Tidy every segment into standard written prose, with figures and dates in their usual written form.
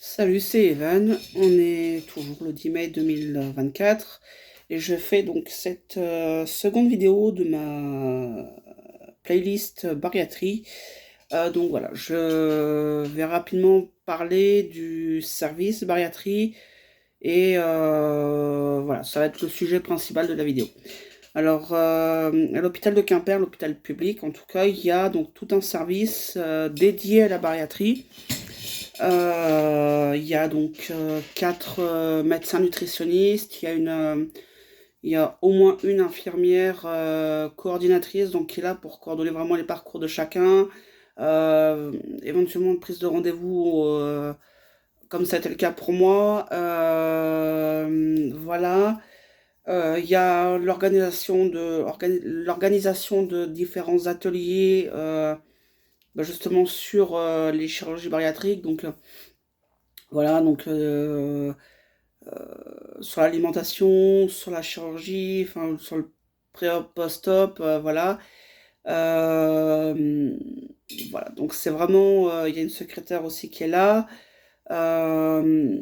Salut, c'est Evan. On est toujours le 10 mai 2024 et je fais donc cette seconde vidéo de ma playlist bariatrie. Donc voilà, je vais rapidement parler du service bariatrie et voilà, ça va être le sujet principal de la vidéo. Alors, à l'hôpital de Quimper, l'hôpital public en tout cas, il y a donc tout un service dédié à la bariatrie. Il y a donc quatre médecins nutritionnistes, il y a au moins une infirmière coordinatrice donc qui est là pour coordonner vraiment les parcours de chacun, euh, éventuellement une prise de rendez-vous comme ça a été le cas pour moi. Voilà. Il y a l'organisation de différents ateliers justement sur les chirurgies bariatriques. Donc voilà, donc sur l'alimentation, sur la chirurgie, enfin sur le pré-op, post-op, voilà. Euh, voilà, donc c'est vraiment, il y a une secrétaire aussi qui est là. Euh,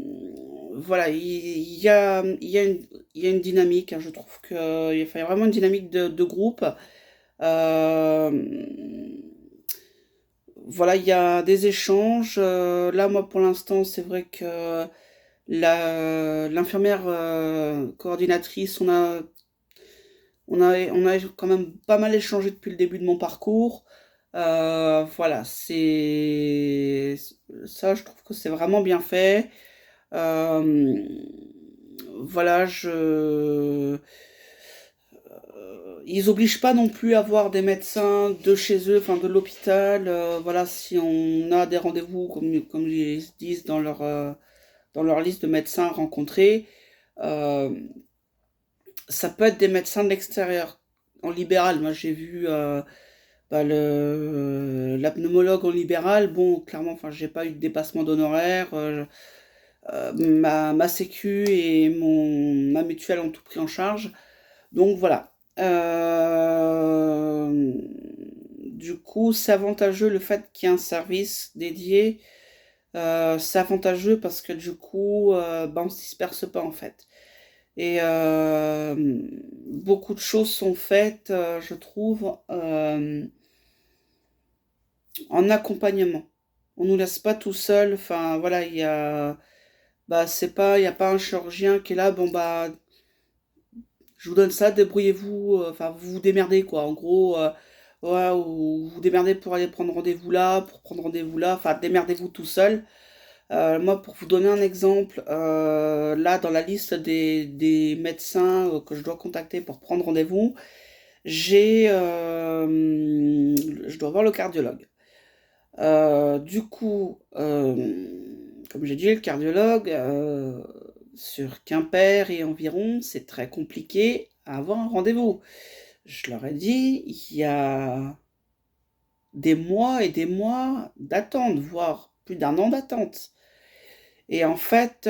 voilà, il y a une dynamique, hein, je trouve qu'il y a vraiment une dynamique de groupe. Euh, voilà, il y a des échanges. Là, moi, pour l'instant, c'est vrai que l'infirmière coordinatrice, on a quand même pas mal échangé depuis le début de mon parcours. Voilà, c'est ça, je trouve que c'est vraiment bien fait. Euh, voilà, ils obligent pas non plus à avoir des médecins de chez eux, enfin de l'hôpital. Voilà, si on a des rendez-vous, comme ils disent dans leur liste de médecins rencontrés, euh, ça peut être des médecins de l'extérieur. En libéral, moi j'ai vu la pneumologue en libéral. Bon, clairement, enfin, j'ai pas eu de dépassement d'honoraires. Ma sécu et ma mutuelle ont tout pris en charge. Donc voilà. Du coup, c'est avantageux le fait qu'il y ait un service dédié. C'est avantageux parce que du coup, on ne se disperse pas en fait. Et beaucoup de choses sont faites, je trouve, en accompagnement. On nous laisse pas tout seul. Enfin, voilà, il y a pas un chirurgien qui est là. Bon bah, je vous donne ça, débrouillez-vous. Enfin, vous vous démerdez quoi. En gros, ouais, ou vous vous démerdez pour aller prendre rendez-vous là, pour prendre rendez-vous là. Enfin, démerdez-vous tout seul. Moi, pour vous donner un exemple, là, dans la liste des médecins que je dois contacter pour prendre rendez-vous, je dois voir le cardiologue. Du coup, comme j'ai dit, le cardiologue, sur Quimper et environ, c'est très compliqué à avoir un rendez-vous. Je leur ai dit, il y a des mois et des mois d'attente, voire plus d'un an d'attente. Et en fait,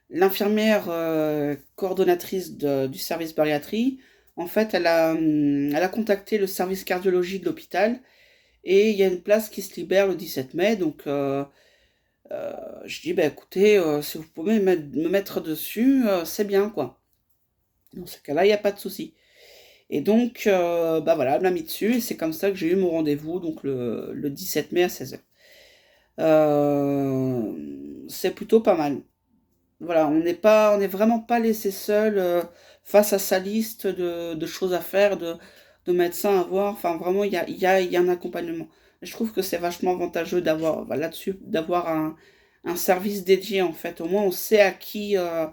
l'infirmière coordonnatrice du service bariatrie, en fait, elle a contacté le service cardiologie de l'hôpital et il y a une place qui se libère le 17 mai. Donc, je dis, bah, écoutez, si vous pouvez me mettre dessus, c'est bien, quoi. Dans ce cas-là, il n'y a pas de souci. Et donc, bah voilà, elle m'a mis dessus et c'est comme ça que j'ai eu mon rendez-vous, donc le 17 mai à 16h. C'est plutôt pas mal. Voilà, on n'est vraiment pas laissé seul face à sa liste de choses à faire, de médecins à voir. Enfin, vraiment, il y a un accompagnement. Je trouve que c'est vachement avantageux d'avoir, voilà, là-dessus, d'avoir un service dédié, en fait. Au moins, on sait à qui on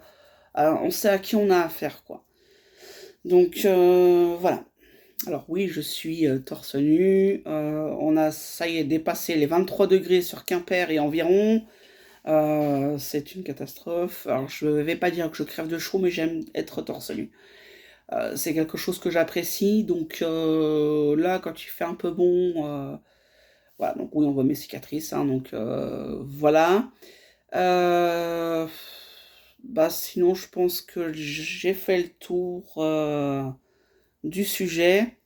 a affaire, quoi. Donc, voilà. Alors oui, je suis torse nu. Ça y est, dépassé les 23 degrés sur Quimper et environ. C'est une catastrophe. Alors, je vais pas dire que je crève de chaud, mais j'aime être torse nu. C'est quelque chose que j'apprécie. Donc là, quand il fait un peu bon, voilà. Donc oui, on voit mes cicatrices. Hein, donc voilà. Euh, Bah sinon, je pense que j'ai fait le tour du sujet.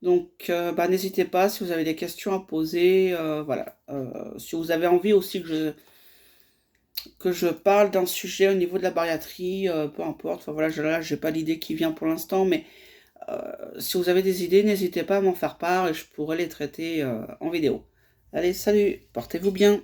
Donc, bah, n'hésitez pas si vous avez des questions à poser, voilà. Si vous avez envie aussi que je parle d'un sujet au niveau de la bariatrie, peu importe, enfin voilà, là, j'ai pas d'idée qui vient pour l'instant, mais si vous avez des idées, n'hésitez pas à m'en faire part et je pourrai les traiter en vidéo. Allez, salut, portez-vous bien.